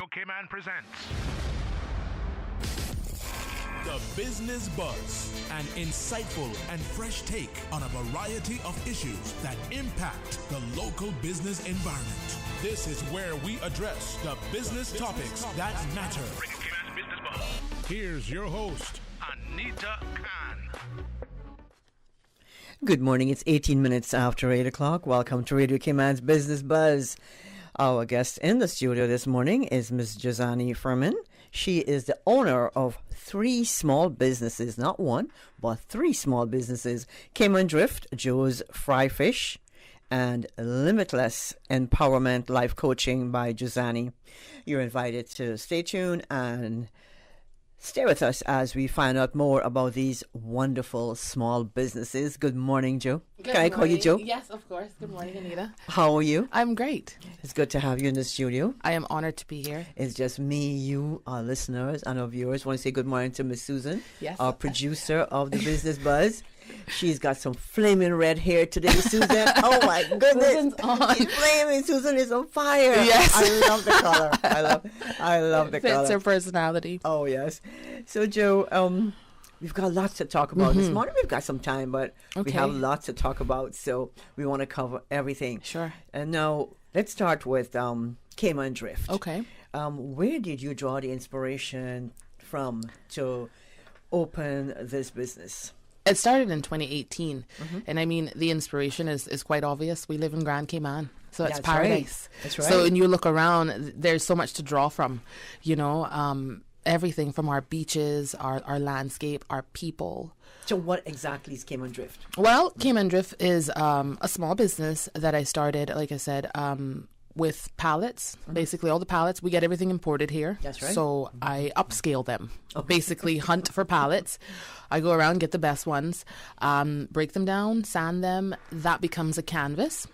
Radio Cayman presents The Business Buzz, an insightful and fresh take on a variety of issues that impact the local business environment. This is where we address the business topics that matter. Bringing Cayman's Business Buzz. Here's your host, Anita Khan. Good morning. It's 18 minutes after 8 o'clock. Welcome to Radio Cayman's Business Buzz. Our guest in the studio this morning is Ms. Jazani Furman. She is the owner of 3 small businesses, not one, but 3 small businesses. Cayman Drift, Joe's Fry Fish, and Limitless Empowerment Life Coaching by Jazani. You're invited to stay tuned and stay with us as we find out more about these wonderful small businesses. Good morning, Joe. Can I call you Joe? Yes, of course. Good morning, Anita. How are you? I'm great. It's good to have you in the studio. I am honored to be here. It's just me, you, our listeners, and our viewers. I want to say good morning to Miss Susan, Yes. our producer of the Business Buzz. She's got some flaming red hair today, Susan. Oh my goodness. Susan's on. She's flaming. Susan is on fire. Yes. I love the color. I love the color. Fits her personality. Oh, yes. So, Joe, we've got lots to talk about this morning. We've got some time, but we Okay. have lots to talk about, so we want to cover everything. Sure. And now, let's start with Cayman Drift. Okay. Where did you draw the inspiration from to open this business? It started in 2018. And I mean, the inspiration is quite obvious. We live in Grand Cayman. So it's That's paradise. right. That's right. So when you look around, there's so much to draw from, you know, everything from our beaches, our landscape, our people. So what exactly is Cayman Drift? Well, Cayman Drift is a small business that I started, like I said, with pallets. Basically, all the pallets. We get everything imported here. That's right. So I upscale them. Basically, hunt for pallets. I go around, get the best ones, break them down, sand them. That becomes a canvas.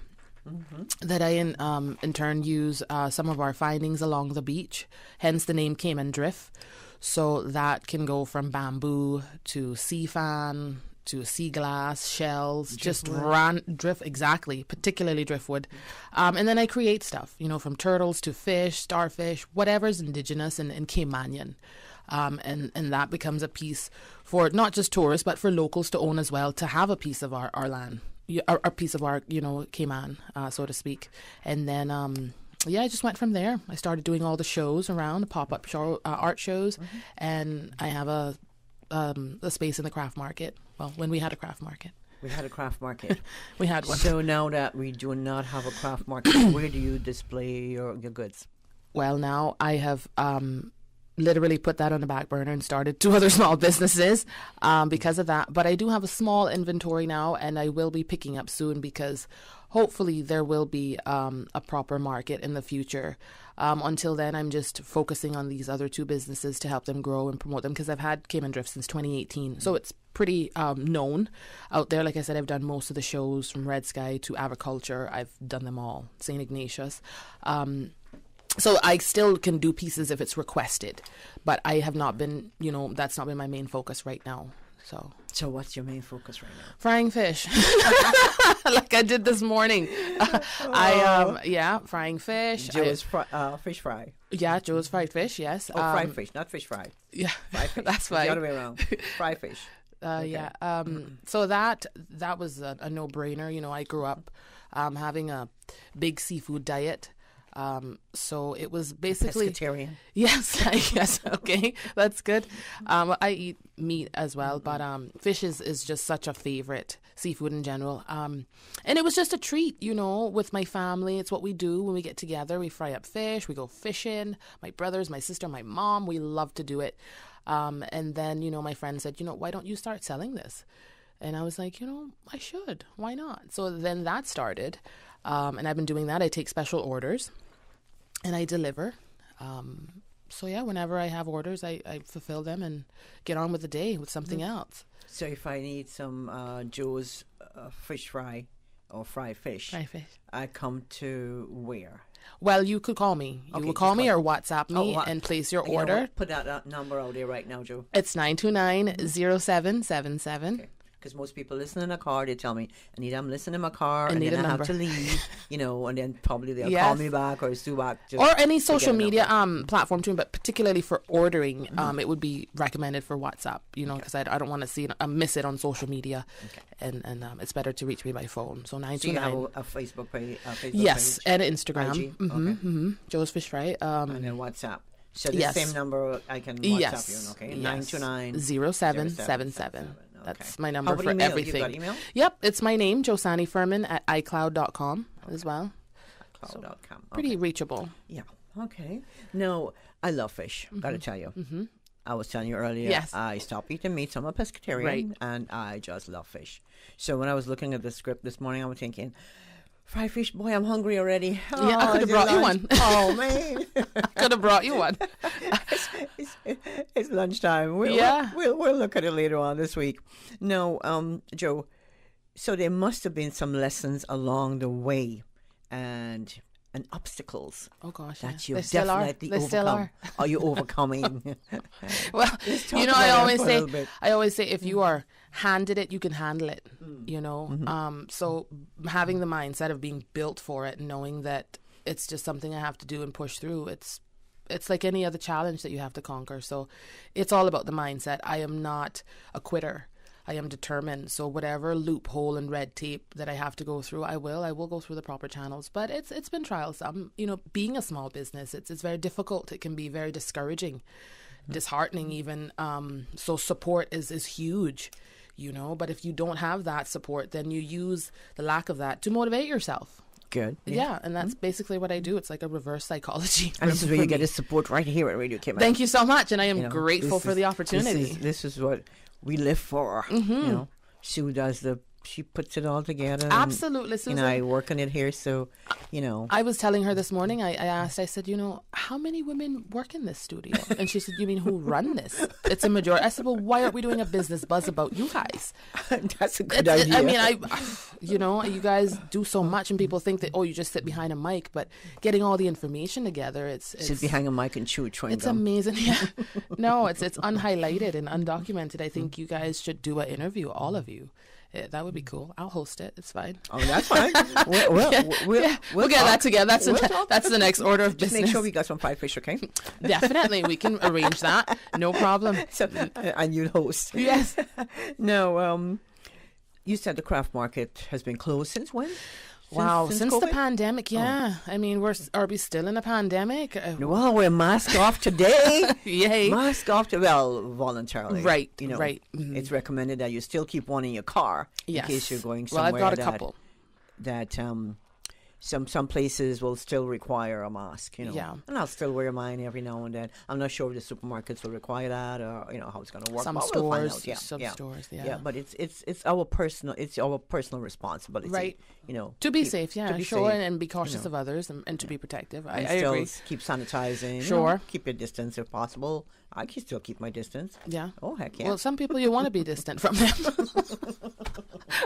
That I in turn use some of our findings along the beach, hence the name Cayman Drift. So that can go from bamboo to sea fan to sea glass, shells, drift, exactly, particularly driftwood. And then I create stuff, you know, from turtles to fish, starfish, whatever's indigenous and Caymanian. And that becomes a piece for not just tourists, but for locals to own as well, to have a piece of our land. A piece of our, you know, Cayman, so to speak. And then, I just went from there. I started doing all the shows around, the pop-up show, art shows, and I have a space in the craft market. Well, when we had a craft market. We had a craft market. We had one. So now that we do not have a craft market, where do you display your goods? Well, now I have literally put that on the back burner and started 2 other small businesses because of that. But I do have a small inventory now, and I will be picking up soon because hopefully there will be a proper market in the future. Until then, I'm just focusing on these other 2 businesses to help them grow and promote them because I've had Cayman Drift since 2018. So it's pretty known out there. Like I said, I've done most of the shows from Red Sky to Agriculture. I've done them all. St. Ignatius. So I still can do pieces if it's requested, but I have not been, you know, that's not been my main focus right now. So what's your main focus right now? frying fish, like I did this morning. Frying fish. Joe's fish fry. Yeah, Joe's fried fish. Yes. Fried fish, not fish fry. Yeah, Fry fish. that's It's fine. the other way around. Fry fish. Yeah. So that was a no-brainer. You know, I grew up having a big seafood diet. So it was basically Pescatarian. Yes, yes. Okay, that's good. I eat meat as well, but fish is just such a favorite, seafood in general. And it was just a treat, you know, with my family. It's what we do when we get together. We fry up fish. We go fishing. My brothers, my sister, my mom. We love to do it. And then, you know, my friend said, you know, why don't you start selling this? And I was like, you know, I should. Why not? So then that started. And I've been doing that. I take special orders and I deliver. So yeah, whenever I have orders, I fulfill them and get on with the day with something else. So if I need some Joe's fish fry or fried fish, I come to where? Well, you could call me. You will call me or WhatsApp me and place your order. Put that number out there right now, Joe. It's 929-0777. Okay. because most people listen in a car. They tell me, Anita, I'm listening in my car, and need then a I have number. to leave, and then probably they'll Yes. call me back or Sue back. Just Or any to social get a media number. platform too, but particularly for ordering, it would be recommended for WhatsApp, because I don't want to miss it on social media, and it's better to reach me by phone. So So you have 929. a Facebook page? Yes, page? and Instagram. IG? Joe's Fish Fry. And then WhatsApp. So the Yes. same number I can WhatsApp Yes. you on, okay? Yes. 929 0777. That's my number How about for email? everything. You got email? Yep, it's my name, Josani Furman at iCloud.com as well. Cloud.com. Pretty reachable. Yeah. Okay. No, I love fish. Got to tell you. I was telling you earlier. Yes. I stopped eating meat. So I'm a pescatarian, Right. and I just love fish. So when I was looking at the script this morning, I was thinking, fried fish, boy, I'm hungry already. Yeah, I could have it's brought you lunch. one. Oh man, Could have brought you one. it's lunchtime. We'll look at it later on this week. No, Joe. So there must have been some lessons along the way, and obstacles Oh gosh, that yeah. you've They still are. definitely They still overcome. are. Are you overcoming? Well, talk I about it always for a say, little bit. if you are handed it, you can handle it. So having the mindset of being built for it, knowing that it's just something I have to do and push through. It's like any other challenge that you have to conquer. So it's all about the mindset. I am not a quitter. I am determined. So whatever loophole and red tape that I have to go through, I will go through the proper channels. But it's been trialsome. Being a small business, it's very difficult. It can be very discouraging, disheartening even. So support is huge, But if you don't have that support, then you use the lack of that to motivate yourself. Good. Yeah, and that's basically what I do. It's like a reverse psychology. And this is where for you get me. the support right here at Radio Cayman. Thank you so much, and I am grateful This for is- the opportunity. This is what we live for. Sue does she puts it all together. and, Absolutely, Susan. I work on it here, so I was telling her this morning, I asked, I said, how many women work in this studio? And she said, you mean who run this? It's a majority. I said, well, why aren't we doing a business buzz about you guys? that's a good idea. I mean, you guys do so much, and people think that, you just sit behind a mic, but getting all the information together, it's sit behind a mic and chew chewing It's gum. amazing. Yeah. No, it's unhighlighted and undocumented. I think you guys should do an interview, all of you. That would be cool. I'll host it. It's fine. Oh, that's fine. We'll get talk. that together. That's We'll talk. that's the next order of Just business. make sure we got some fried fish, okay? Definitely, we can arrange that. No problem. So, and you host. Yes. No, you said the craft market has been closed since when? Wow, since the COVID? pandemic, yeah. I mean, are we still in a pandemic? Well, we're masked off today. Yay. Mask off voluntarily. Right, You know, right. It's recommended that you still keep one in your car Yes. in case you're going Well, somewhere. I've got a couple. That some places will still require a mask. Yeah. And I'll still wear mine every now and then. I'm not sure if the supermarkets will require that or how it's going to work. Some but we'll find stores, out. Yeah, some yeah. stores, Yeah, yeah. but it's our personal responsibility. Right. keep- To be safe, yeah, to be sure, safe, and be cautious of others and to be protective. I and still agree. keep sanitizing. Sure. Keep your distance if possible. I can still keep my distance. Yeah. Oh, heck yeah. Well, some people you want to be distant from them.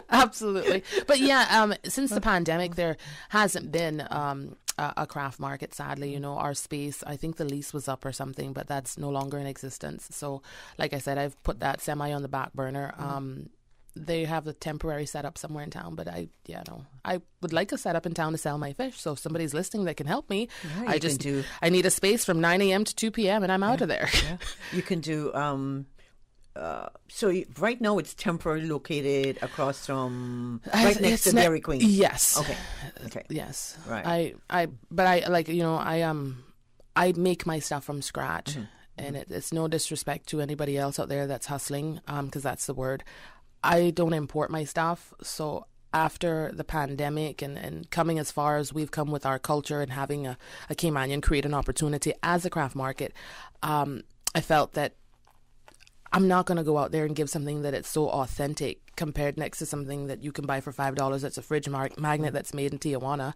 Absolutely. But yeah, since the pandemic, there hasn't been a craft market, sadly. Our space, I think the lease was up or something, but that's no longer in existence. So, like I said, I've put that semi on the back burner. They have a temporary setup somewhere in town, but I would like a setup in town to sell my fish. So if somebody's listening that can help me, Yeah, you can do- I need a space from 9 a.m. to 2 p.m. and I'm out of there. Yeah. You can do. Right now it's temporarily located across from right next to Dairy Queen. Yes. Okay. Yes. Right. I make my stuff from scratch, Mm-hmm. and it's no disrespect to anybody else out there that's hustling, because that's the word. I don't import my stuff, so after the pandemic and coming as far as we've come with our culture and having a Caymanian create an opportunity as a craft market, I felt that I'm not going to go out there and give something that it's so authentic compared next to something that you can buy for $5 that's a fridge magnet that's made in Tijuana.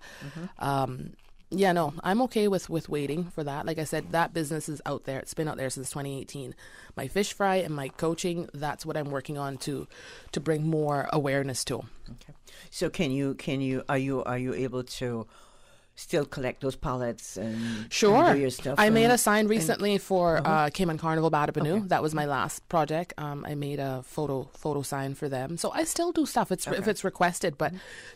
Yeah, no, I'm okay with waiting for that. Like I said, that business is out there. It's been out there since 2018. My fish fry and my coaching, that's what I'm working on to bring more awareness to. Okay. So are you able to still collect those pallets and Sure. and do your stuff? I made and- a sign recently for Cayman Carnival Badabanoo. Okay. That was my last project. I made a photo sign for them. So I still do stuff if it's requested, but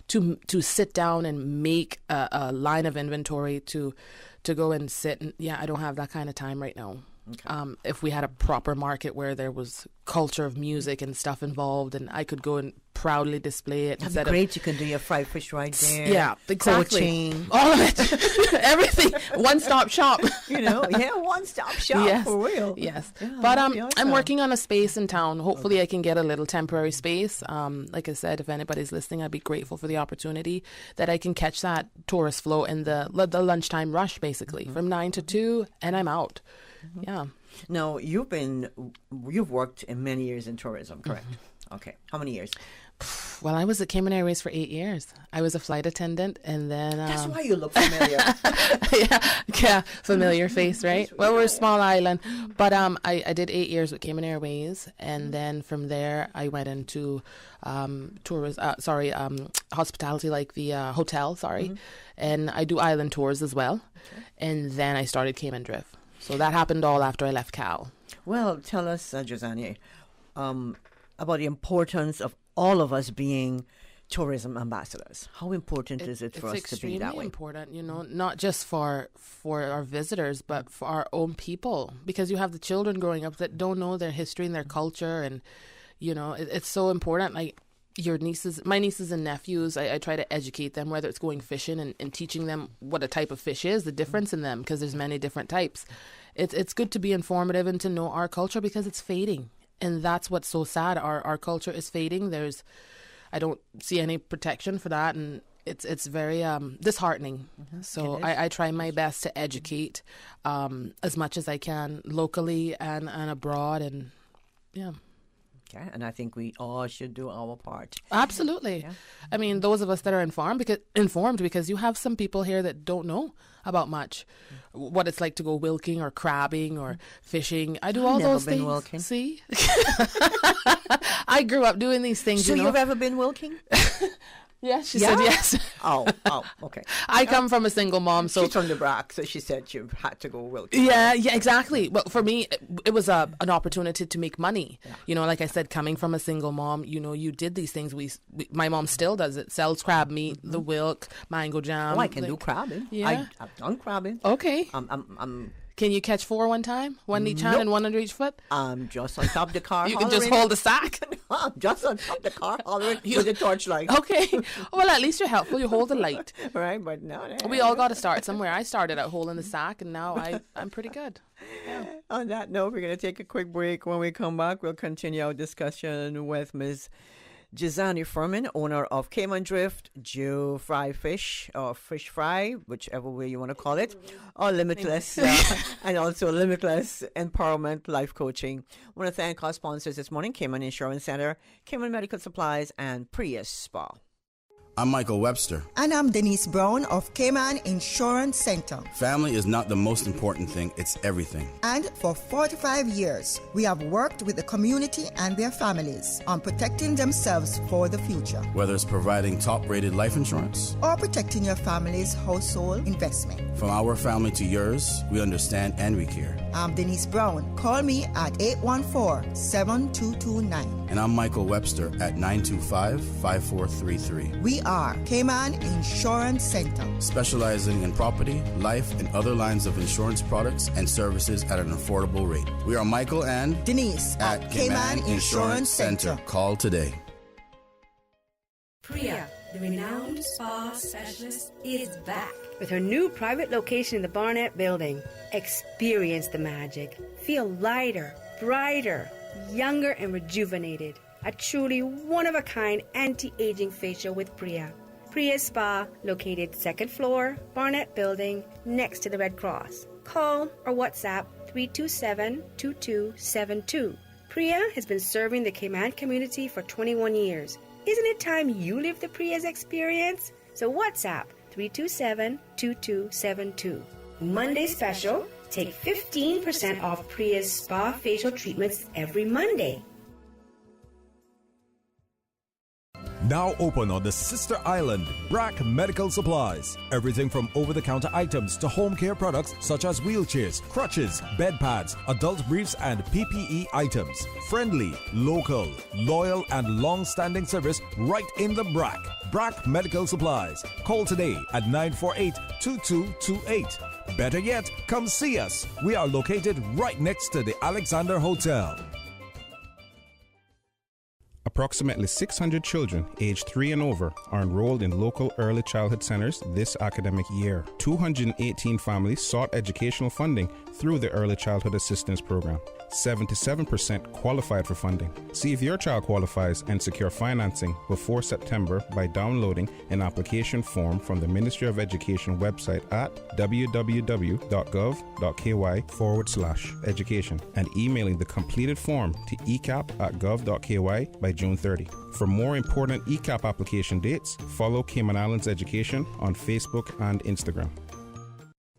to sit down and make a line of inventory to go and sit and I don't have that kind of time right now. Okay. If we had a proper market where there was culture of music and stuff involved, and I could go and proudly display it. That'd be great. You can do your fried fish right there. Yeah, exactly. Coaching. All of it. Everything. One-stop shop. One-stop shop Yes. for real. Yes. Yeah, But that'd be awesome. I'm working on a space in town. Hopefully I can get a little temporary space. Like I said, if anybody's listening, I'd be grateful for the opportunity that I can catch that tourist flow in the lunchtime rush, basically, from 9 to 2, and I'm out. Yeah. Now, you've worked in many years in tourism, correct? Okay. How many years? Well, I was at Cayman Airways for 8 years. I was a flight attendant, and then That's why you look familiar. yeah, familiar face, right? Well, we're a small island, but I did 8 years with Cayman Airways, and then from there I went into hospitality, like the hotel, and I do island tours as well, and then I started Cayman Drift. So that happened all after I left Cal. Well, tell us, Josanie, about the importance of all of us being tourism ambassadors. How important is it for us to be that way? It's extremely important, not just for our visitors, but for our own people, because you have the children growing up that don't know their history and their culture, and it's so important. Like my nieces and nephews, I try to educate them, whether it's going fishing and teaching them what a type of fish is, the difference in them, because there's many different types. It's good to be informative and to know our culture, because it's fading. And that's what's so sad. Our culture is fading. I don't see any protection for that, and it's very disheartening. So I try my best to educate as much as I can locally and abroad, and yeah. Okay, and I think we all should do our part. Absolutely. Yeah. I mean, those of us that are informed, because you have some people here that don't know about much, what it's like to go wilking or crabbing or fishing. I do all never those been things. wilking. See, I grew up doing these things. So you've ever been wilking? Yeah, she said yes. Oh, okay. I come from a single mom, so She's from the Brack, so she said you had to go wilking. yeah, exactly. Well, for me, it was an opportunity to make money. Yeah. Like I said, coming from a single mom, you did these things. My mom still does it. Sells crab meat, the wilk, mango jam. Oh, I can do crabbing. Yeah. I've done crabbing. Okay. I'm Can you catch 4 one time? One in each hand and one under each foot? I'm just on top of the car. You can just hold the sack. I'm just on top of the car, hollering with a torchlight. Okay. Well, at least you're helpful. You hold the light. Right, but no. We all got to start somewhere. I started out holding the sack, and now I'm pretty good. Yeah. On that note, we're going to take a quick break. When we come back, we'll continue our discussion with Ms. Josanie Furman, owner of Cayman Drift, Joe Fry Fish, or Fish Fry, whichever way you want to call it, or Limitless, and also Limitless Empowerment Life Coaching. I want to thank our sponsors this morning, Cayman Insurance Center, Cayman Medical Supplies, and Prius Spa. I'm Michael Webster. And I'm Denise Brown of Cayman Insurance Center. Family is not the most important thing, it's everything. And for 45 years, we have worked with the community and their families on protecting themselves for the future. Whether it's providing top-rated life insurance or protecting your family's household investment. From our family to yours, we understand and we care. I'm Denise Brown. Call me at 814-7229. And I'm Michael Webster at 925-5433. We are Cayman Insurance Center, specializing in property, life, and other lines of insurance products and services at an affordable rate. We are Michael and Denise at Cayman Insurance Center. Call today. Priya, the renowned spa specialist, is back with her new private location in the Barnett Building. Experience the magic. Feel lighter, brighter, younger, and rejuvenated. A truly one-of-a-kind anti-aging facial with Priya. Priya Spa, located 2nd floor, Barnett Building, next to the Red Cross. Call or WhatsApp 327-2272. Priya has been serving the Cayman community for 21 years. Isn't it time you lived the Priya's experience? So WhatsApp 327-2272. Monday special, take 15% off Priya's spa facial treatments every Monday. Now open on the sister island, Brack Medical Supplies. Everything from over-the-counter items to home care products such as wheelchairs, crutches, bed pads, adult briefs, and PPE items. Friendly, local, loyal, and long-standing service right in the Brack. Brack Medical Supplies. Call today at 948-2228. Better yet, come see us. We are located right next to the Alexander Hotel. Approximately 600 children aged 3 and over are enrolled in local early childhood centers this academic year. 218 families sought educational funding through the Early Childhood Assistance Program. 77% qualified for funding. See if your child qualifies and secure financing before September by downloading an application form from the Ministry of Education website at www.gov.ky/education and emailing the completed form to ecap@gov.ky by June 30. For more important ECAP application dates, follow Cayman Islands Education on Facebook and Instagram.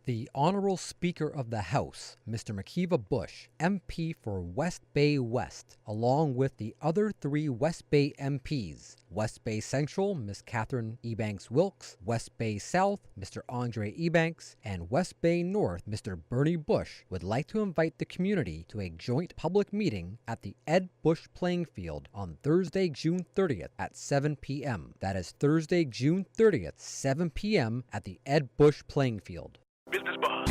The Honorable Speaker of the House, Mr. McKeeva Bush, MP for West Bay West, along with the other 3 West Bay MPs, West Bay Central, Ms. Catherine Ebanks-Wilkes, West Bay South, Mr. Andre Ebanks, and West Bay North, Mr. Bernie Bush, would like to invite the community to a joint public meeting at the Ed Bush Playing Field on Thursday, June 30th at 7 p.m. That is Thursday, June 30th, 7 p.m. at the Ed Bush Playing Field. Business Buzz.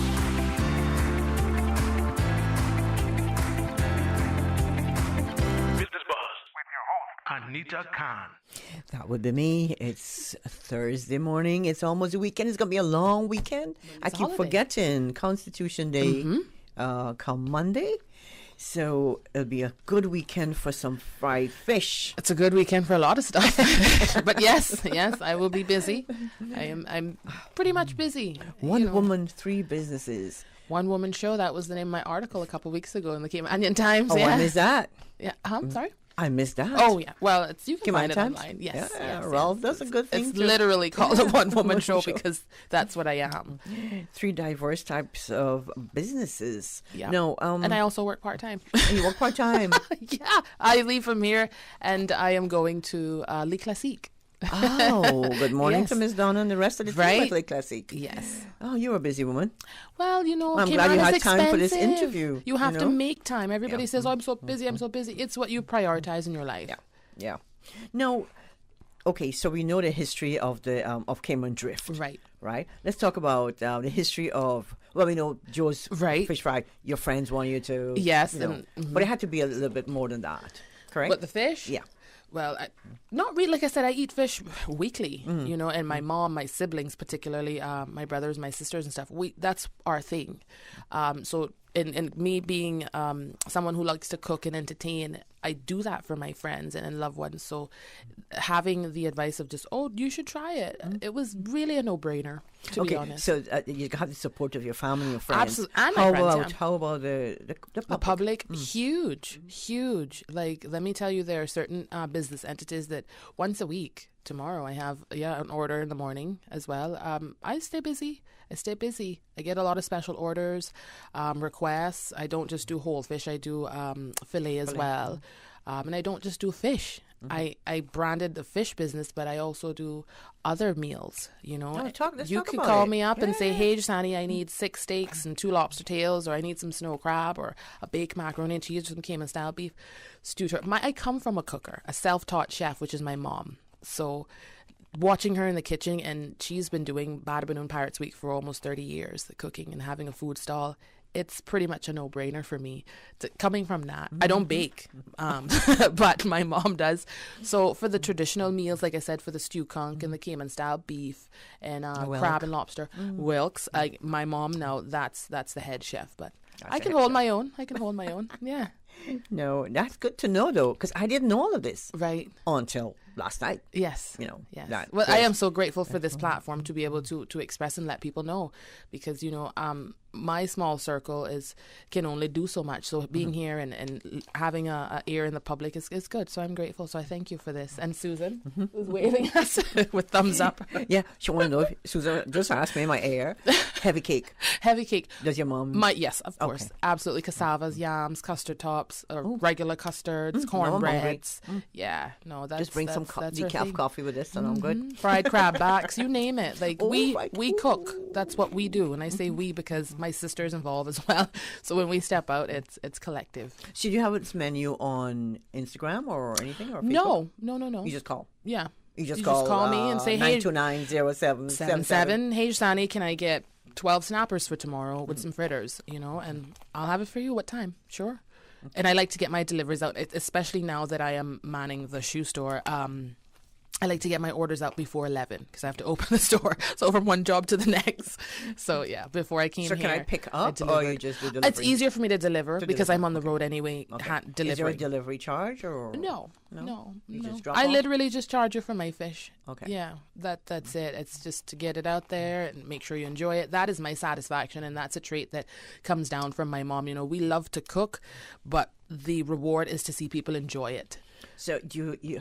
Business Buzz with your host, Anita Khan. That would be me. It's Thursday morning. It's almost a weekend. It's going to be a long weekend. I keep forgetting Constitution Day come Monday. So it'll be a good weekend for some fried fish. It's a good weekend for a lot of stuff. But yes, I will be busy. I'm pretty much busy. One woman, 3 businesses. One woman show. That was the name of my article a couple of weeks ago in the Cayman Times. Oh, I missed that. Yeah. Sorry. I missed that. Oh, yeah. Well, you can find it Times? online. Yes. Yeah, Ralph, that's a good thing. It's literally called a one-woman show because that's what I am. 3 diverse types of businesses. Yeah. No, and I also work part-time. You work part-time? Yeah. I leave from here and I am going to Le Classique. Oh, good morning to Miss Donna and the rest of the team at Le Classique. Yes. Oh, you're a busy woman. Well, I'm glad you had time for this interview. You have to make time. Everybody says, I'm so busy, I'm so busy. It's what you prioritize in your life. Yeah. No, okay, so we know the history of the of Cayman Drift. Right. Let's talk about the history of, well, we know Joe's Fish Fry. Your friends want you to. Yes. But it had to be a little bit more than that, correct? What, the fish? Yeah. Well, not really. Like I said, I eat fish weekly, and my mom, my siblings, particularly my brothers, my sisters and stuff, that's our thing. So in me being someone who likes to cook and entertain, I do that for my friends and loved ones. So having the advice of just, you should try it. It was really a no-brainer, to be honest. So you have the support of your family, your friends. Absolutely. And my friends, how about the public? Huge. Like, let me tell you, there are certain business entities that once a week, tomorrow I have an order in the morning as well. I stay busy. I get a lot of special orders, requests. I don't just do whole fish. I do fillet as well. And I don't just do fish. I branded the fish business, but I also do other meals, Let's you could call me up and say, hey, Giussani, I need 6 steaks and 2 lobster tails, or I need some snow crab, or a baked macaroni and cheese, or some Cayman style beef stew. I come from a cooker, a self-taught chef, which is my mom. So watching her in the kitchen, and she's been doing Badabanoon Pirates Week for almost 30 years, the cooking and having a food stall. It's pretty much a no-brainer for me. Coming from that, I don't bake, but my mom does. So for the traditional meals, like I said, for the stew conch and the Cayman-style beef and crab and lobster, Wilkes, my mom, now that's the head chef. But I can hold my own. Yeah. No, that's good to know, though, because I didn't know all of this. Right. Until last night. Yes. Yes. Well, I am so grateful for this platform to be able to express and let people know, because, my small circle can only do so much. So being here and having a ear in the public is good. So I'm grateful. So I thank you for this. And Susan is waving us with thumbs up. Yeah, she want to know if Susan just asked me my ear. Heavy cake. Heavy cake. Does your mom? Yes, of course. Absolutely. Cassavas, yams, custard tops, regular custards, cornbreads. Yeah, no, that's just bring some decaf coffee with this and I'm good. Fried crab backs, you name it. Like we cook. That's what we do. And I say we because my sister's involved as well. So when we step out, it's collective. Should you have this menu on Instagram or anything? Or Facebook? No. You just call? Yeah. You just call me and say, hey, 929-0777. Hey, Sani, can I get 12 snappers for tomorrow with some fritters, and I'll have it for you. What time? Sure. Okay. And I like to get my deliveries out, especially now that I am manning the shoe store. I like to get my orders out before 11 because I have to open the store. So from one job to the next. So yeah, before I came here. So can I pick up or you just do delivery? It's easier for me to deliver because I'm on the road anyway. Okay. Is there a delivery charge or? No. You just drop I off? literally just charge you for my fish. Okay. Yeah, that's it. It's just to get it out there and make sure you enjoy it. That is my satisfaction, and that's a trait that comes down from my mom. We love to cook, but the reward is to see people enjoy it. So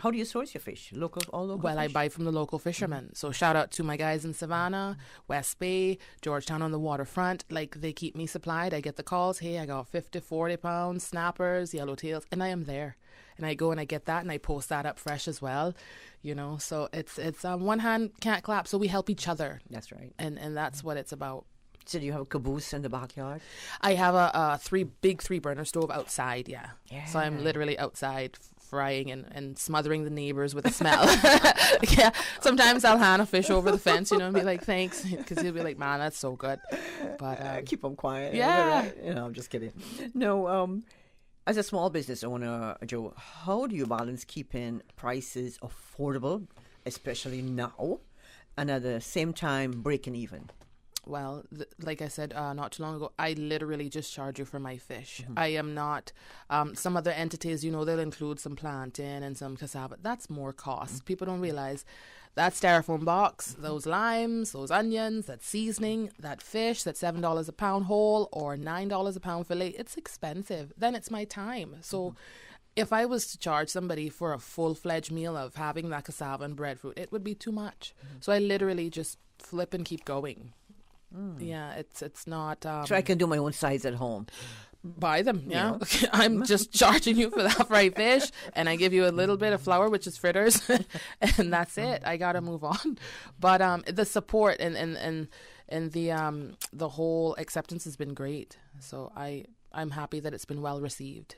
how do you source your fish? All local Well, fish? I buy from the local fishermen. So shout out to my guys in Savannah, West Bay, Georgetown on the waterfront. Like, they keep me supplied. I get the calls. Hey, I got 50, 40 pounds, snappers, yellowtails, and I am there. And I go and I get that and I post that up fresh as well. So it's on one hand, can't clap. So we help each other. That's right. And that's what it's about. So do you have a caboose in the backyard? I have a big 3-burner stove outside, yeah. So I'm literally outside frying and smothering the neighbors with the smell. Yeah, sometimes I'll hand a fish over the fence, and be like, thanks, because he'll be like, man, that's so good. But keep them quiet. Yeah. Right? I'm just kidding. No, as a small business owner, Joe, how do you balance keeping prices affordable, especially now, and at the same time breaking even? Well, like I said not too long ago, I literally just charge you for my fish. I am not, some other entities, they'll include some plantain and some cassava. That's more cost. People don't realize that styrofoam box, those limes, those onions, that seasoning, that fish, that $7 a pound whole or $9 a pound fillet, it's expensive. Then it's my time. So if I was to charge somebody for a full-fledged meal of having that cassava and breadfruit, it would be too much. So I literally just flip and keep going. Yeah, it's not. So I can do my own sides at home. Buy them, yeah. I'm just charging you for that fried fish, and I give you a little bit of flour, which is fritters, and that's it. I gotta move on. But the support and the whole acceptance has been great. So I'm happy that it's been well received.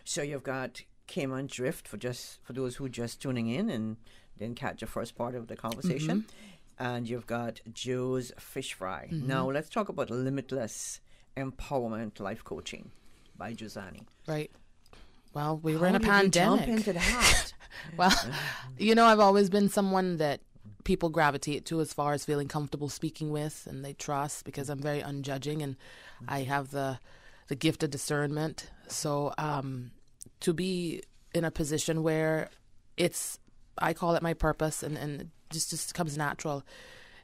So you've got Cayman Drift for those who just tuning in and didn't catch the first part of the conversation. And you've got Joe's Fish Fry. Now, let's talk about Limitless Empowerment Life Coaching by Josani. Right. Well, we were in a pandemic. Jump into that? Well, I've always been someone that people gravitate to as far as feeling comfortable speaking with and they trust because I'm very unjudging and I have the gift of discernment. So to be in a position where I call it my purpose and just comes natural.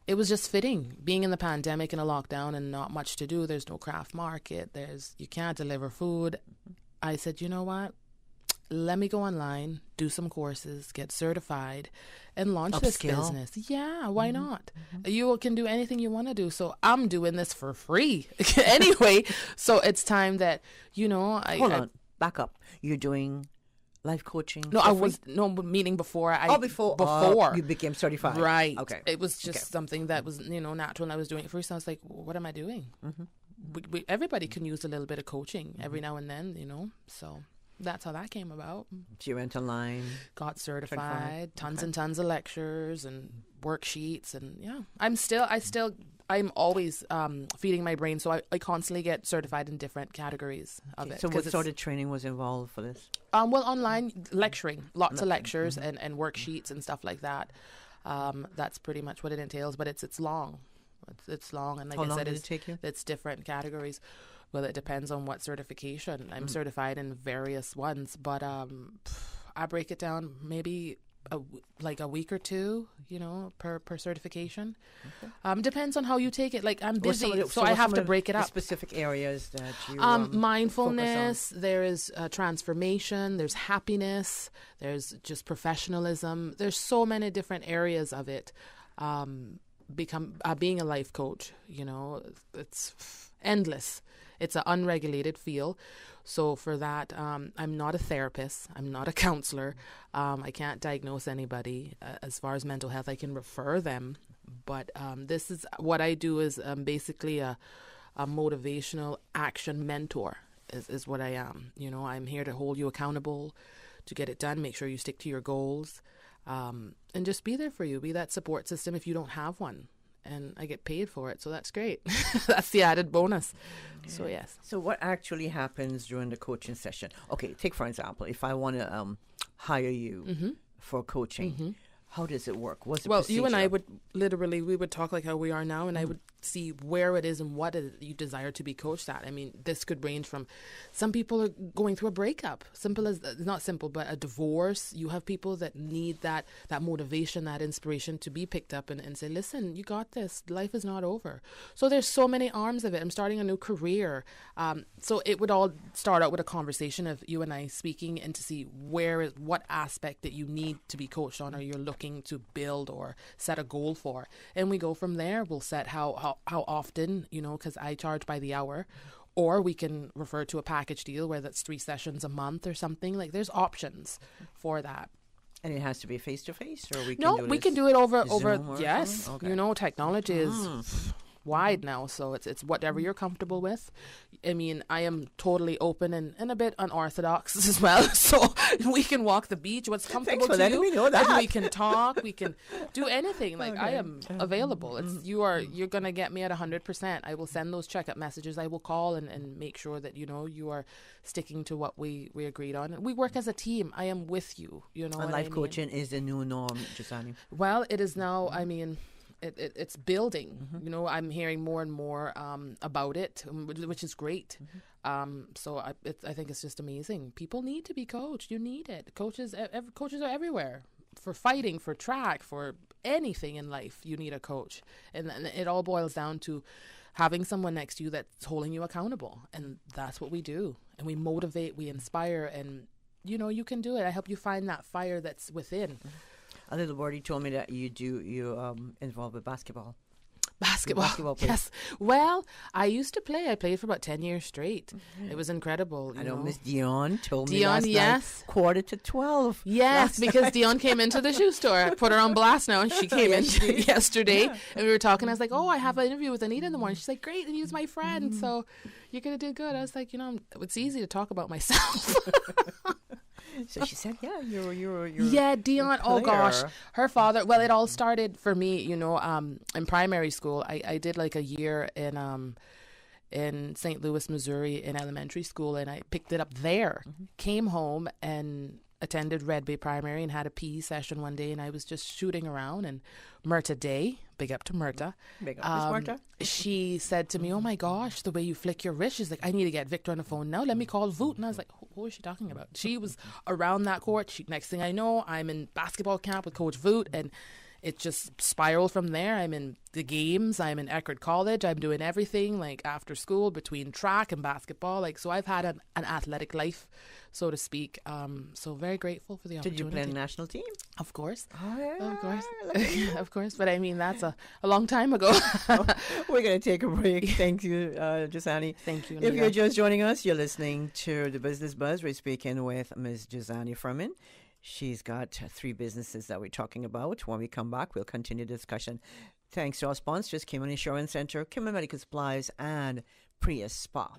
It was just fitting being in the pandemic and a lockdown and not much to do. There's no craft market. You can't deliver food. I said, you know what? Let me go online, do some courses, get certified, and launch this business. Yeah, why not? You can do anything you want to do. So I'm doing this for free anyway. So it's time that, Hold on, back up. You're doing life coaching? No, meaning before before you became certified. Right. Okay. It was just something that was, natural, and I was doing it first. I was like, what am I doing? Everybody can use a little bit of coaching every now and then, So that's how that came about. So you went online, got certified, tons and tons of lectures and worksheets, and I'm always feeding my brain, so I constantly get certified in different categories of it. So what sort of training was involved for this? Well, online lecturing, lots of lectures and worksheets and stuff like that. That's pretty much what it entails, but it's long. It's long, and like How I long said, did it take you? It's different categories. Well, it depends on what certification. I'm certified in various ones, but I break it down maybe a week or two, per certification. Depends on how you take it. Like I'm busy, so I have to break it up. Specific areas that you mindfulness. There is transformation. There's happiness. There's just professionalism. There's so many different areas of it. Being a life coach, it's endless. It's an unregulated field. So for that, I'm not a therapist. I'm not a counselor. I can't diagnose anybody. As far as mental health, I can refer them. But this is what I do is basically a motivational action mentor is what I am. I'm here to hold you accountable, to get it done, make sure you stick to your goals, and just be there for you. Be that support system if you don't have one. And I get paid for it, so that's great. That's the added bonus. Okay. So, yes. So what actually happens during the coaching session? Okay, take for example, if I want to hire you for coaching, how does it work? What's the procedure? You and I we would talk like how we are now, and I would see where it is and what you desire to be coached at. I mean, this could range from some people are going through a breakup, not simple, but a divorce. You have people that need that motivation, that inspiration to be picked up and say, listen, you got this. Life is not over. So there's so many arms of it. I'm starting a new career. So it would all start out with a conversation of you and I speaking and to see what aspect that you need to be coached on or you're looking to build or set a goal for. And we go from there. We'll set how often, because I charge by the hour, or we can refer to a package deal where that's 3 sessions a month or something. Like there's options for that. And it has to be face to face, or we can do it over. Yes, okay. Technology is wide now, so it's whatever you're comfortable with. I mean, I am totally open and a bit unorthodox as well, so we can walk the beach. What's comfortable to you? Me know that. And we can talk. We can do anything. Like I am available. You're gonna get me at 100%. I will send those checkup messages. I will call and make sure that you are sticking to what we agreed on. And we work as a team. I am with you. And life coaching is the new norm, Gisani. Well, it is now. I mean. It's building. I'm hearing more and more about it, which is great. So I think it's just amazing. People need to be coached. You need it. Coaches are everywhere. For fighting, for track, for anything in life, you need a coach. And it all boils down to having someone next to you that's holding you accountable. And that's what we do. And we motivate, we inspire, and you can do it. I help you find that fire that's within. A little birdie told me that you're involved with basketball. Basketball yes. Well, I used to play. I played for about 10 years straight. It was incredible. I know Miss Dion told me last night, 11:45. Yes, because Dion came into the shoe store. I put her on blast now, and she came in yesterday, and we were talking. I was like, I have an interview with Anita in the morning. She's like, great, and he's my friend, so you're going to do good. I was like, it's easy to talk about myself. So she said, you're Dion. Oh gosh, her father. Well, it all started for me, in primary school. I did like a year in St. Louis, Missouri, in elementary school, and I picked it up there. Came home and attended Red Bay Primary and had a PE session one day, and I was just shooting around, and Myrta Day, big up to Myrta. Big up, Myrta. She said to me, oh my gosh, the way you flick your wrist. She's like, I need to get Victor on the phone now. Let me call Voot. And I was like, who is she talking about? She was around that court. Next thing I know, I'm in basketball camp with Coach Voot, and it just spiraled from there. I'm in the games. I'm in Eckerd College. I'm doing everything like after school between track and basketball. So I've had an athletic life, so to speak. So very grateful for the opportunity. Did you play in the national team? Of course. Oh, yeah. Of course. Of course. But I mean, that's a long time ago. We're going to take a break. Thank you, Gisani. Thank you, If Anita. you're just joining us, you're listening to The Business Buzz. We're speaking with Ms. Gisani Furman. She's got 3 businesses that we're talking about. When we come back, we'll continue the discussion. Thanks to our sponsors, Cayman Insurance Center, Cayman Medical Supplies, and Priya Spa.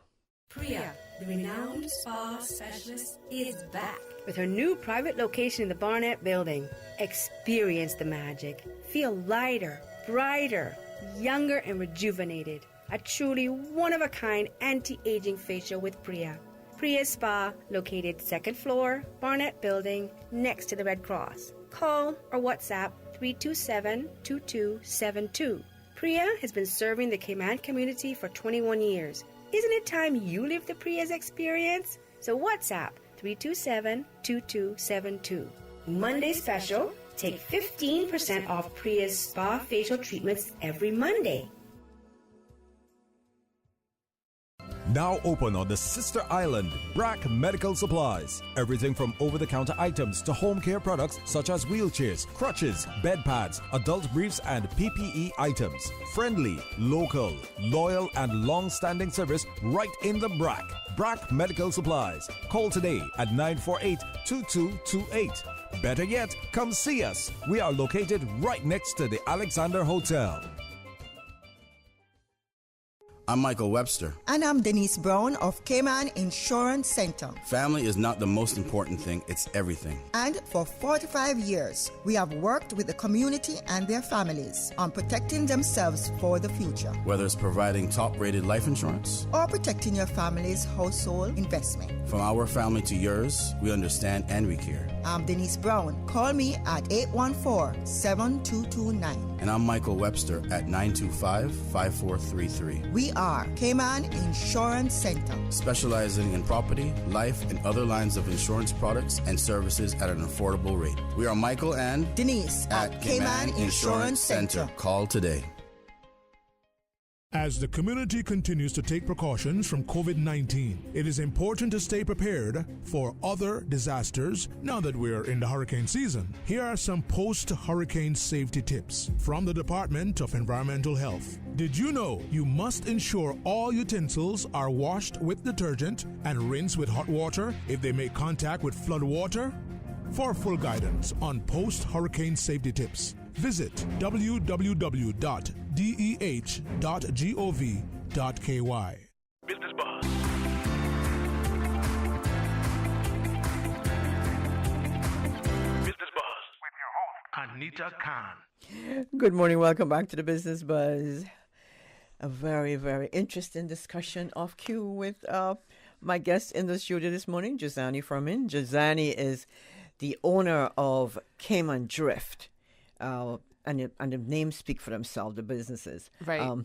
Priya, the renowned spa specialist, is back with her new private location in the Barnett Building. Experience the magic. Feel lighter, brighter, younger, and rejuvenated. A truly one-of-a-kind anti-aging facial with Priya. Priya Spa, located 2nd floor, Barnett Building, next to the Red Cross. Call or WhatsApp 327-2272. Priya has been serving the Cayman community for 21 years. Isn't it time you lived the Priya's experience? So WhatsApp 327-2272. Monday special, take 15% off Priya's spa facial treatments every Monday. Now open on the sister island, Brack Medical Supplies. Everything from over-the-counter items to home care products such as wheelchairs, crutches, bed pads, adult briefs, and PPE items. Friendly, local, loyal, and long-standing service right in the Brack. Brack Medical Supplies. Call today at 948-2228. Better yet, come see us. We are located right next to the Alexander Hotel. I'm Michael Webster. And I'm Denise Brown of Cayman Insurance Center. Family is not the most important thing, it's everything. And for 45 years, we have worked with the community and their families on protecting themselves for the future. Whether it's providing top-rated life insurance or protecting your family's household investment. From our family to yours, we understand and we care. I'm Denise Brown. Call me at 814-7229. And I'm Michael Webster at 925-5433. We are Cayman Insurance Center, specializing in property, life, and other lines of insurance products and services at an affordable rate. We are Michael and Denise at Cayman Insurance Center. Call today. As the community continues to take precautions from COVID-19, it is important to stay prepared for other disasters now that we're in the hurricane season. Here are some post-hurricane safety tips from the Department of Environmental Health. Did you know you must ensure all utensils are washed with detergent and rinsed with hot water if they make contact with flood water? For full guidance on post-hurricane safety tips, visit www.deh.gov.ky. Business Buzz. Business Buzz with your host, Anita Khan. Good morning. Welcome back to the Business Buzz. A very, very interesting discussion off cue with my guest in the studio this morning, Jazani Furman. Jazani is the owner of Cayman Drift. And the names speak for themselves, the businesses. Right.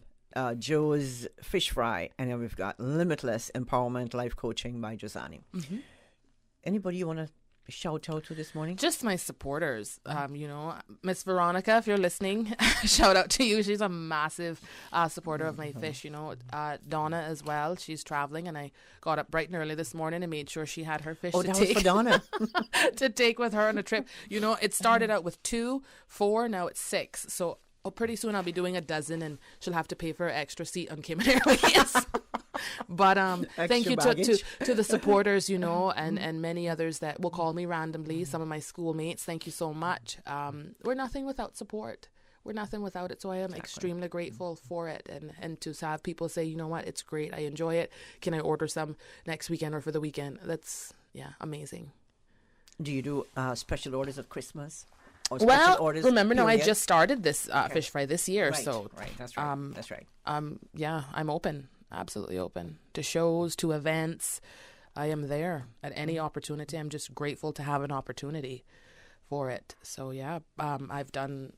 Joe's Fish Fry, and then we've got Limitless Empowerment Life Coaching by Jazani. Mm-hmm. Anybody you want to shout out to this morning? Just my supporters. Miss Veronica, if you're listening, shout out to you. She's a massive supporter of my fish. Donna as well. She's traveling, and I got up bright and early this morning and made sure she had her fish to that take was for Donna. to take with her on a trip. It started out with 2, 4, now it's 6. So pretty soon I'll be doing a dozen, and she'll have to pay for an extra seat on Cayman Airways. But thank you to the supporters, and many others that will call me randomly, some of my schoolmates. Thank you so much. We're nothing without support. We're nothing without it. So I am extremely grateful for it. And to have people say, you know what, it's great. I enjoy it. Can I order some next weekend or for the weekend? That's, amazing. Do you do special orders of Christmas? Remember, I just started this fish fry this year. Right, so right, that's right. That's right. I'm open. Absolutely open to shows, to events. I am there at any opportunity. I'm just grateful to have an opportunity for it. So I've done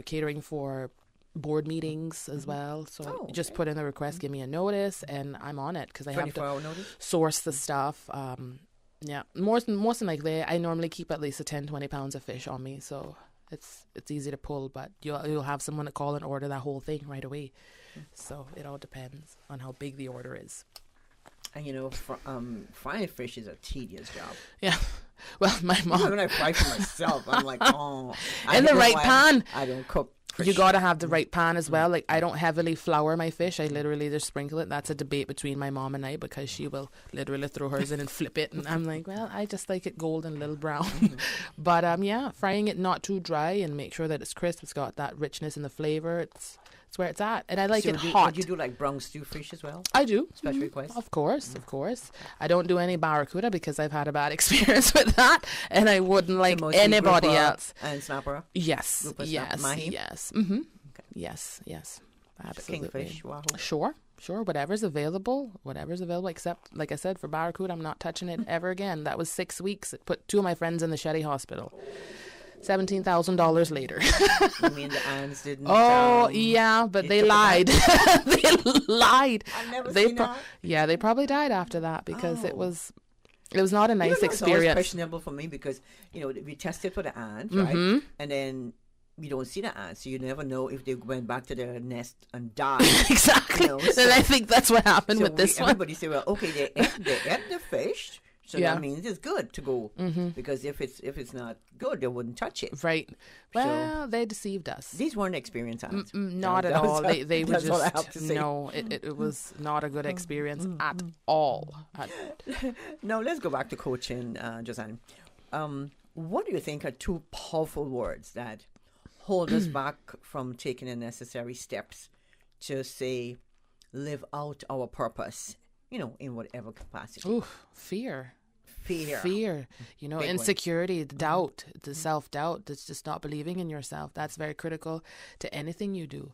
catering for board meetings as well. So just put in the request, give me a notice, and I'm on it because I have to source the stuff. More than likely, I normally keep at least 10-20 pounds of fish on me, so it's easy to pull. But you'll have someone to call and order that whole thing right away. So it all depends on how big the order is. And frying fish is a tedious job. Yeah. Well, my mom. When I fry for myself, I'm like, in the right pan. I don't cook fish. You got to have the right pan as well. Like, I don't heavily flour my fish. I literally just sprinkle it. That's a debate between my mom and I because she will literally throw hers in and flip it. And I'm like, well, I just like it golden, a little brown. But frying it not too dry and make sure that it's crisp. It's got that richness in the flavor. It's where it's at, and I like it hot. Would you do like brown stew fish as well? I do. Special request? Of course. I don't do any barracuda because I've had a bad experience with that, and I wouldn't like anybody else. And snapper? Yes. Grouper, yes. snapper, mahi? Yes. Mm-hmm. Okay. Yes. Absolutely. Kingfish, wahoo. Sure. Whatever's available, except, like I said, for barracuda, I'm not touching it ever again. That was 6 weeks. It put 2 of my friends in the Shetty Hospital. $17,000 later. You mean the ants didn't? But they lied. They lied. I've never seen that. Yeah, they probably died after that because it was It was not a nice It's always experience. questionable for me because, we tested for the ant, right? And then we don't see the ants, so you never know if they went back to their nest and died. Exactly. And I think that's what happened with this one. Everybody say, well, okay, they ate the fish, so that means it's good to go. Because if it's not good, they wouldn't touch it. Right. Well, they deceived us. These weren't experienced ants. Not at all. They were that's just, all I have to say. no, it was not a good experience at all. Now, let's go back to coaching, Josanne. What do you think are two powerful words that hold us back from taking the necessary steps to, say, live out our purpose, in whatever capacity? Ooh, fear. Fear. Big insecurity, the doubt, the self-doubt, that's just not believing in yourself. That's very critical to anything you do,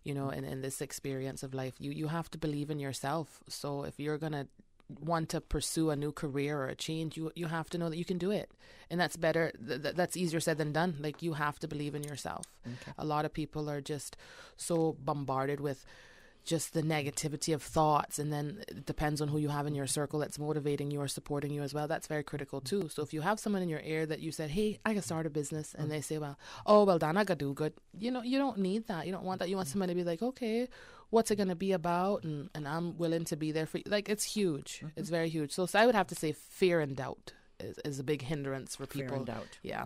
in this experience of life. You have to believe in yourself. So if you're going to want to pursue a new career or a change, you have to know that you can do it. And that's better. That's easier said than done. Like, you have to believe in yourself. Okay. A lot of people are just so bombarded with just the negativity of thoughts, and then it depends on who you have in your circle that's motivating you or supporting you as well. That's very critical too. So if you have someone in your ear that you said, hey, I can start a business, and they say, well, Dan, I could do good. You don't need that. You don't want that. You want somebody to be like, okay, what's it going to be about? And I'm willing to be there for you. Like, it's huge. It's very huge. So I would have to say fear and doubt is a big hindrance for people. Fear and doubt. Yeah.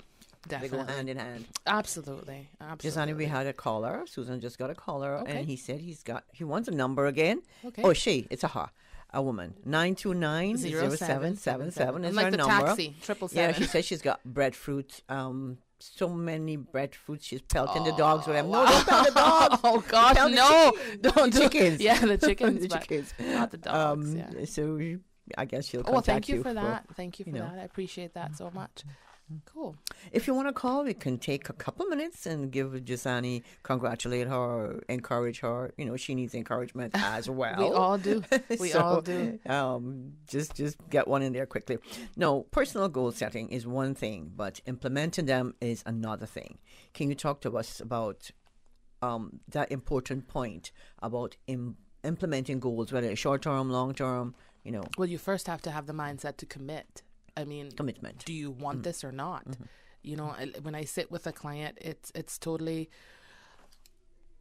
Definitely. They go hand in hand. Absolutely. Josanne, we had a caller. Susan just got a caller, Okay. and he said he wants a number again. Okay. Oh, it's a woman. 929-0777 is like her the number. taxi, 777. Yeah, she says she's got breadfruit. So many breadfruit. She's pelting the dogs with them. No, don't pelt the dogs. Oh gosh, no! Don't do chickens. Yeah, the chickens, The but chickens. not the dogs. So I guess she'll Oh, contact thank you you for that. Thank you for you know. that. I appreciate that so much. Cool. If you want to call, we can take a couple minutes and give Josanne, congratulate her, encourage her. She needs encouragement as well. We all do. We all do. Just get one in there quickly. No, personal goal setting is one thing, but implementing them is another thing. Can you talk to us about that important point about implementing goals, whether it's short term, long term? Well, you first have to have the mindset to commit. I mean, Commitment. Do you want this or not? When I sit with a client, it's totally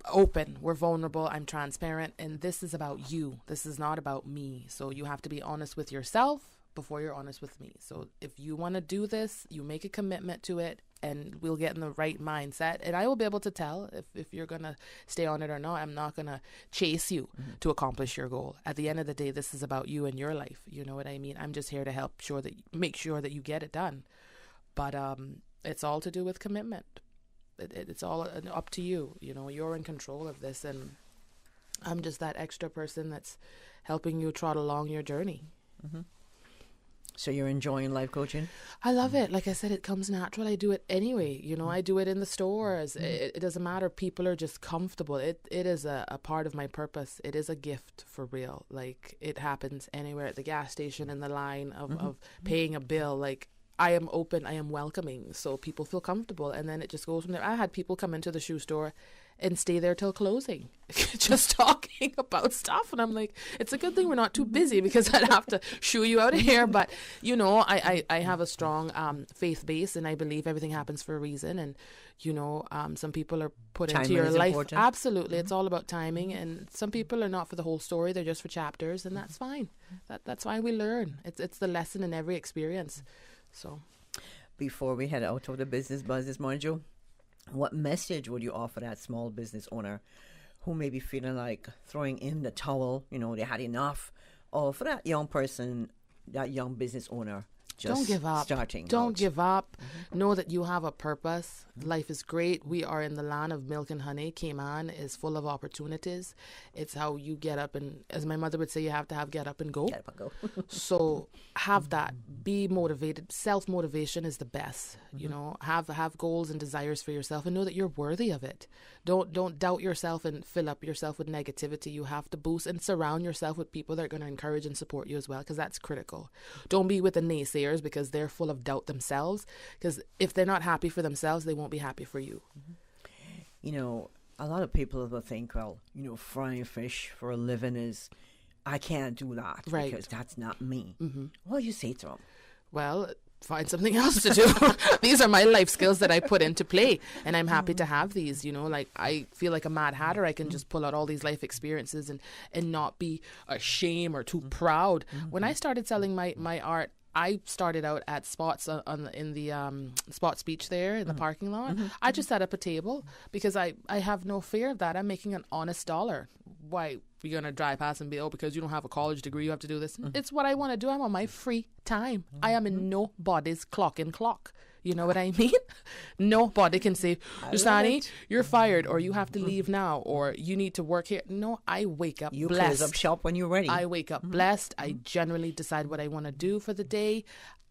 open. We're vulnerable. I'm transparent. And this is about you. This is not about me. So you have to be honest with yourself before you're honest with me. So if you want to do this, you make a commitment to it, and we'll get in the right mindset. And I will be able to tell if you're going to stay on it or not. I'm not going to chase you to accomplish your goal. At the end of the day, this is about you and your life. You know what I mean? I'm just here to make sure that you get it done. But it's all to do with commitment. It's all up to you. You're in control of this. And I'm just that extra person that's helping you trot along your journey. So you're enjoying life coaching? I love it. Like I said, it comes natural. I do it anyway. I do it in the stores. It doesn't matter. People are just comfortable. It is a part of my purpose. It is a gift for real. Like, it happens anywhere, at the gas station, in the line of paying a bill. Like, I am open. I am welcoming. So people feel comfortable. And then it just goes from there. I had people come into the shoe store and stay there till closing, just talking about stuff. And I'm like, it's a good thing we're not too busy, because I'd have to shoo you out of here. But, I have a strong faith base, and I believe everything happens for a reason. And, some people are put into your life. Important. Absolutely. It's all about timing. And some people are not for the whole story. They're just for chapters, and that's fine. That's why we learn. It's the lesson in every experience. So, before we head out of the business buzz this morning, Joe, what message would you offer that small business owner who may be feeling like throwing in the towel, they had enough, or for that young person, that young business owner just don't give up. Starting Don't out? give up. Know that you have a purpose. Life is great. We are in the land of milk and honey. Cayman is full of opportunities. It's how you get up, and as my mother would say, you have to have get up and go. Get up and go. So have that. Be motivated. Self-motivation is the best. Have goals and desires for yourself, and know that you're worthy of it. Don't doubt yourself and fill up yourself with negativity. You have to boost and surround yourself with people that are going to encourage and support you as well, because that's critical. Don't be with the naysayers, because they're full of doubt themselves, because if they're not happy for themselves, they won't be happy for you. A lot of people will think, well, frying fish for a living is I can't do that because that's not me. What do you say to them? Well, find something else to do. These are my life skills that I put into play, and I'm happy to have these. Like I feel like a Mad Hatter. I can just pull out all these life experiences and not be ashamed or too proud. When I started selling my art, I started out at Spots in the Spots Beach there in the parking lot. I just set up a table because I have no fear of that. I'm making an honest dollar. Why you're going to drive past and be, because you don't have a college degree, you have to do this. It's what I want to do. I'm on my free time. I am in nobody's clock. You know what I mean? Nobody can say, Justani, you're fired, or you have to leave now, or you need to work here. No, I wake up you blessed. You close up shop when you're ready. I wake up blessed. I generally decide what I want to do for the day.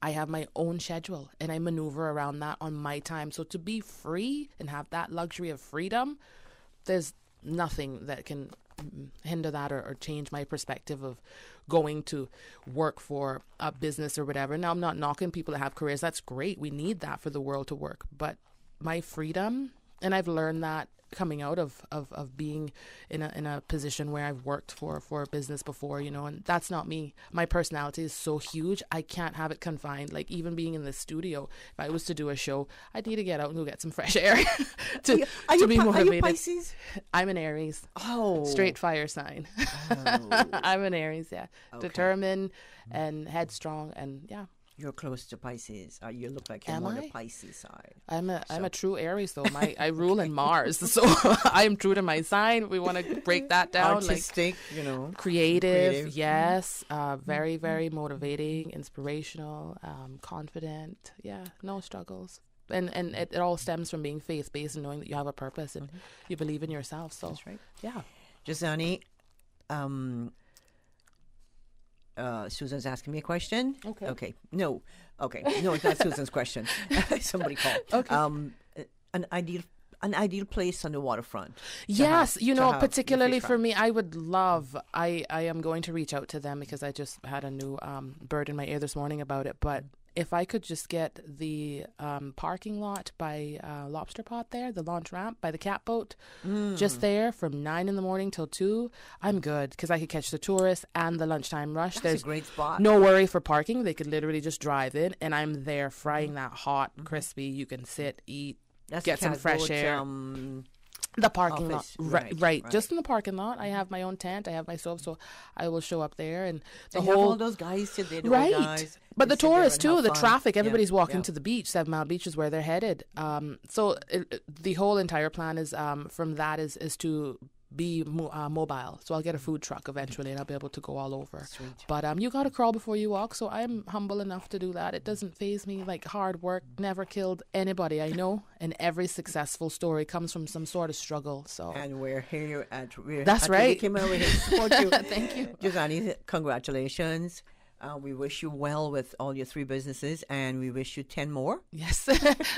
I have my own schedule, and I maneuver around that on my time. So to be free and have that luxury of freedom, there's nothing that can hinder that or change my perspective of going to work for a business or whatever. Now, I'm not knocking people that have careers. That's great. We need that for the world to work. But my freedom, and I've learned that coming out of being in a position where I've worked for a business before, and that's not me. My personality is so huge, I can't have it confined. Like even being in the studio, if I was to do a show, I'd need to get out and go get some fresh air to be motivated. Are you Pisces? I'm an Aries. Oh. Straight fire sign. Oh. I'm an Aries, yeah. Okay. Determined and headstrong, and yeah. You're close to Pisces. You look like you're more the Pisces side. I'm a true Aries though. I rule in Mars, so I am true to my sign. We want to break that down. Artistic, creative. Yes, very very motivating, inspirational, confident. Yeah, no struggles. And it all stems from being faith based and knowing that you have a purpose and you believe in yourself. So that's right. Yeah, Justani. Susan's asking me a question. Okay. No, it's not Susan's question. Somebody called. Okay. An ideal place on the waterfront. Yes, particularly for me, I would love. I am going to reach out to them because I just had a new bird in my ear this morning about it. But if I could just get the parking lot by Lobster Pot there, the launch ramp by the catboat, just there from 9 a.m. till 2, I'm good because I could catch the tourists and the lunchtime rush. There's a great spot. No worry for parking. They could literally just drive in, and I'm there frying that hot, crispy. You can sit, eat, get some fresh air. The parking office. lot, right. Just in the parking lot. I have my own tent. I have my stove, so I will show up there and the whole. All those guys sit there, guys, but the tourists too, the traffic. Everybody's walking to the beach. 7 Mile Beach is where they're headed. So the whole entire plan is from that is to be mobile. So I'll get a food truck eventually, and I'll be able to go all over. Sweet. But you got to crawl before you walk. So I'm humble enough to do that. It doesn't faze me. Like hard work never killed anybody I know, and every successful story comes from some sort of struggle. So and we're here at that's right. Cayman. We're here to support you. Thank you, Justani. Congratulations. We wish you well with all your 3 businesses, and we wish you 10 more. Yes.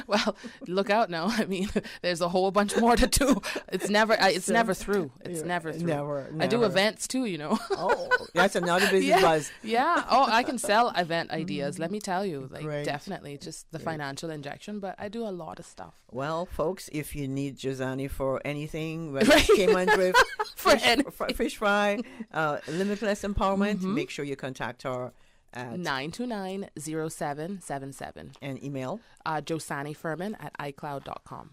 Well, look out now. I mean, there's a whole bunch more to do. It's never through. It's never through. Never. I do events too, Oh, that's another business buzz. Yeah. Oh, I can sell event ideas. Let me tell you, definitely just the financial injection, but I do a lot of stuff. Well, folks, if you need Justani for anything, whether it's Cayman drift, fish fry, limitless empowerment, make sure you contact her at 929-0777. And email? JosaniFurman@iCloud.com.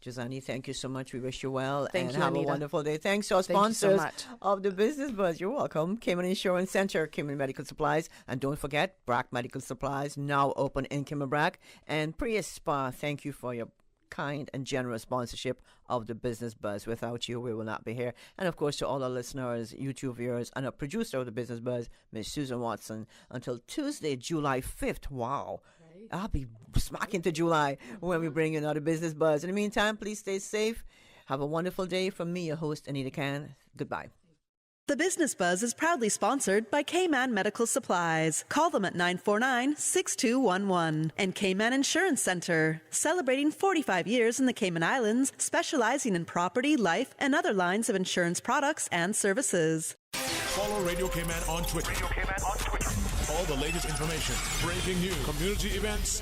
Justani, thank you so much. We wish you well. Thank you, have Anita. A wonderful day. Thanks to our sponsors so much. of the Business Buzz. You're welcome. Cayman Insurance Center, Cayman Medical Supplies. And don't forget, Brack Medical Supplies, now open in Cayman Brack. And Prius Spa, thank you for your kind and generous sponsorship of the Business Buzz. Without you, we will not be here. And of course, to all our listeners, YouTube viewers, and our producer of the Business Buzz, Miss Susan Watson, until Tuesday, July 5th. Wow. Right. I'll be smacking to July when we bring you another Business Buzz. In the meantime, please stay safe. Have a wonderful day. From me, your host, Anita Can. Goodbye. The Business Buzz is proudly sponsored by Cayman Medical Supplies. Call them at 949-6211. And Cayman Insurance Center, celebrating 45 years in the Cayman Islands, specializing in property, life, and other lines of insurance products and services. Follow Radio Cayman on Twitter. All the latest information, breaking news, community events,